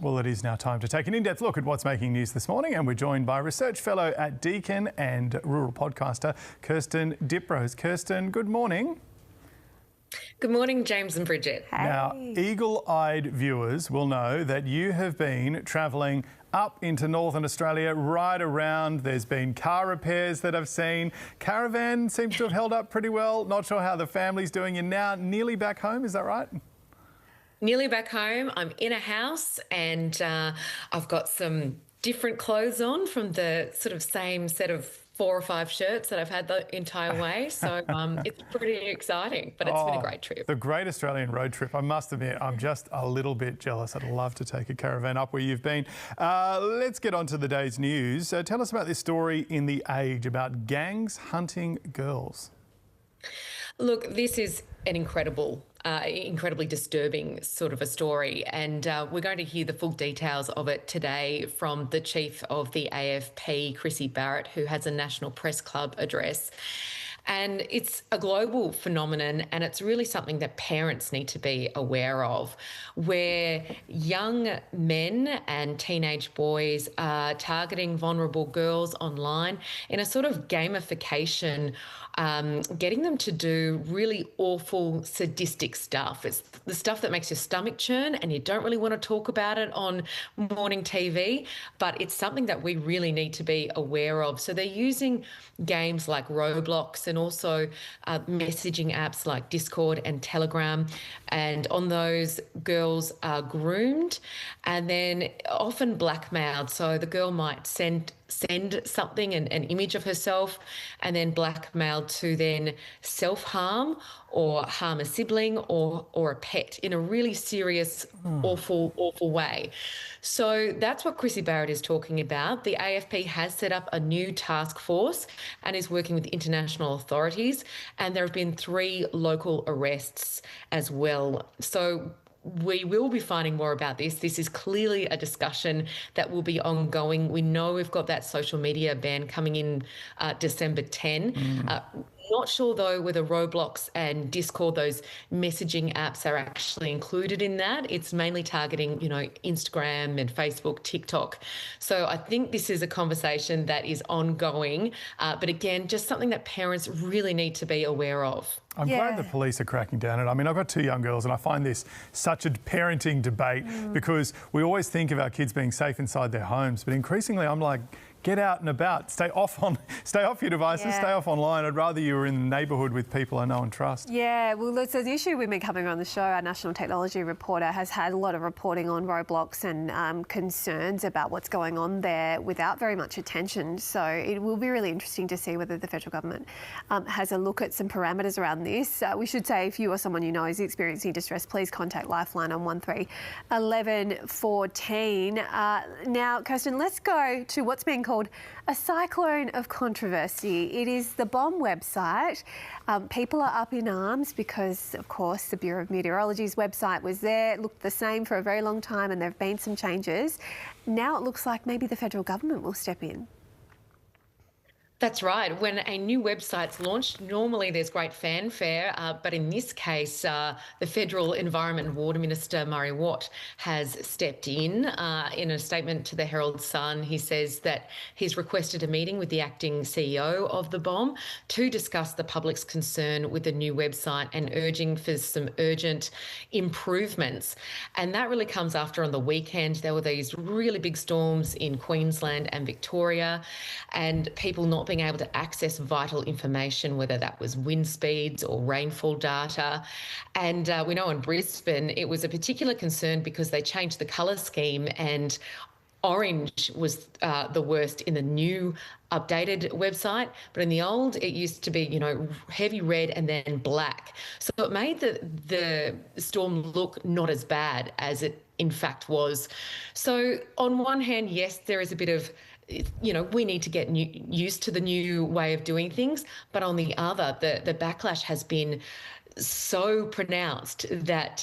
Well, it is now time to take an in-depth look at what's making news this morning, and we're joined by research fellow at Deakin and rural podcaster Kirsten Dioprese. Kirsten, good morning. Good morning, James and Bridget. Hey. Now, eagle-eyed viewers will know that you have been travelling up into Northern Australia, right around. There's been car repairs that I've seen. Caravan seems to have held up pretty well. Not sure how the family's doing. You're now nearly back home, is that right? Nearly back home. I'm in a house and I've got some different clothes on from the sort of same set of 4 or 5 shirts that I've had the entire way. So it's pretty exciting, but it's been a great trip. The Great Australian Road Trip. I must admit, I'm just a little bit jealous. I'd love to take a caravan up where you've been. Let's get on to the day's news. Tell us about this story in The Age about gangs hunting girls. Look, this is an incredibly disturbing sort of a story, and we're going to hear the full details of it today from the chief of the AFP, Chrissy Barrett, who has a National Press Club address. And it's a global phenomenon, and it's really something that parents need to be aware of, where young men and teenage boys are targeting vulnerable girls online in a sort of gamification, getting them to do really awful, sadistic stuff. It's the stuff that makes your stomach churn and you don't really want to talk about it on morning TV, but it's something that we really need to be aware of. So they're using games like Roblox and also messaging apps like Discord and Telegram. And on those, girls are groomed and then often blackmailed. So the girl might send something, an image of herself, and then blackmailed to then self-harm or harm a sibling or a pet in a really serious, awful way. So that's what Chrissy Barrett is talking about. The AFP has set up a new task force and is working with international authorities, and there have been 3 local arrests as well. So we will be finding more about this. This is clearly a discussion that will be ongoing. We know we've got that social media ban coming in December 10. Not sure, though, whether Roblox and Discord, those messaging apps, are actually included in that. It's mainly targeting, Instagram and Facebook, TikTok. So I think this is a conversation that is ongoing. But again, just something that parents really need to be aware of. I'm glad the police are cracking down on it. I mean, I've got 2 young girls and I find this such a parenting debate because we always think of our kids being safe inside their homes, but increasingly I'm like, get out and about, stay off your devices, stay off online. I'd rather you were in the neighbourhood with people I know and trust. Yeah, well, it's an issue we've been covering on the show. Our national technology reporter has had a lot of reporting on Roblox and concerns about what's going on there without very much attention. So it will be really interesting to see whether the federal government has a look at some parameters around this. We should say if you or someone you know is experiencing distress, please contact Lifeline on 131114. Now, Kirsten, let's go to what's being called a cyclone of controversy. It is the bomb website. People are up in arms because, of course, the Bureau of Meteorology's website was there. It looked the same for a very long time and there have been some changes. Now it looks like maybe the federal government will step in. That's right. When a new website's launched, normally there's great fanfare, but in this case, the Federal Environment and Water Minister, Murray Watt, has stepped in a statement to the Herald Sun. He says that he's requested a meeting with the acting CEO of the BOM to discuss the public's concern with the new website and urging for some urgent improvements. And that really comes after on the weekend there were these really big storms in Queensland and Victoria, and people not being able to access vital information, whether that was wind speeds or rainfall data. And we know in Brisbane it was a particular concern because they changed the colour scheme and orange was the worst in the new updated website, but in the old it used to be, heavy red and then black. So it made the storm look not as bad as it in fact was. So on one hand, yes, there is a bit of we need to get used to the new way of doing things. But on the other, the backlash has been so pronounced that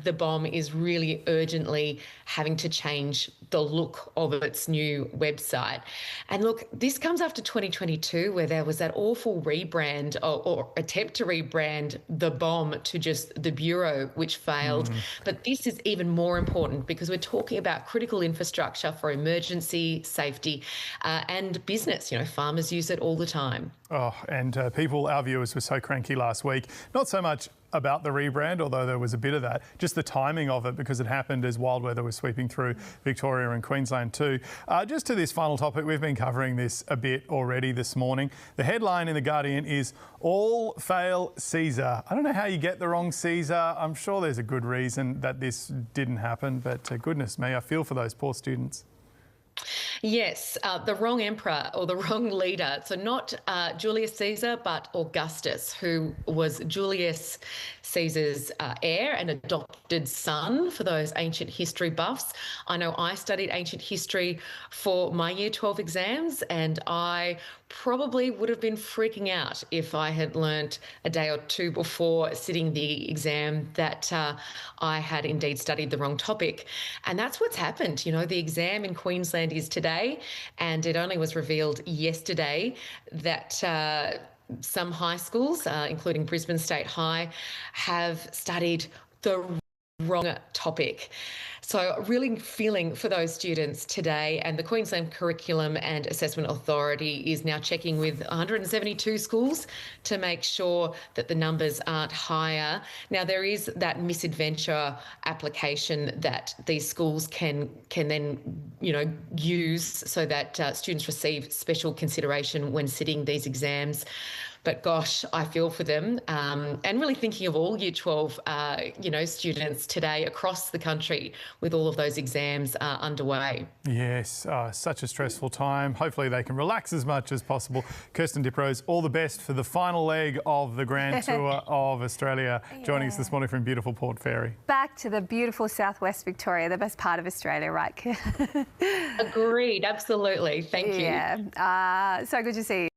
the BOM is really urgently having to change the look of its new website. And look, this comes after 2022, where there was that awful rebrand or attempt to rebrand the BOM to just the Bureau, which failed. But this is even more important because we're talking about critical infrastructure for emergency, safety, and business. You know, farmers use it all the time. Oh, and people, our viewers were so cranky last week. Not so much about the rebrand, although there was a bit of that, just the timing of it, because it happened as wild weather was sweeping through Victoria and Queensland too. Just to this final topic, we've been covering this a bit already this morning. The headline in The Guardian is "All Fail Caesar." I don't know how you get the wrong Caesar. I'm sure there's a good reason that this didn't happen, but goodness me, I feel for those poor students. Yes, the wrong emperor or the wrong leader. So not Julius Caesar, but Augustus, who was Julius Caesar's heir and adopted son, for those ancient history buffs. I know I studied ancient history for my Year 12 exams, and I probably would have been freaking out if I had learnt a day or two before sitting the exam that I had indeed studied the wrong topic. And that's what's happened. You know, the exam in Queensland is today, and it only was revealed yesterday that some high schools, including Brisbane State High, have studied the wrong topic. So really feeling for those students today, and the Queensland Curriculum and Assessment Authority is now checking with 172 schools to make sure that the numbers aren't higher. Now, there is that misadventure application that these schools can then, you know, use so that students receive special consideration when sitting these exams. But gosh, I feel for them, and really thinking of all Year 12, you know, students today across the country with all of those exams underway. Yes, such a stressful time. Hopefully they can relax as much as possible. Kirsten Dioprese, all the best for the final leg of the Grand Tour of Australia, joining us this morning from beautiful Port Fairy. Back to the beautiful southwest Victoria, the best part of Australia, right? Agreed, absolutely. Thank you. Yeah, so good to see you.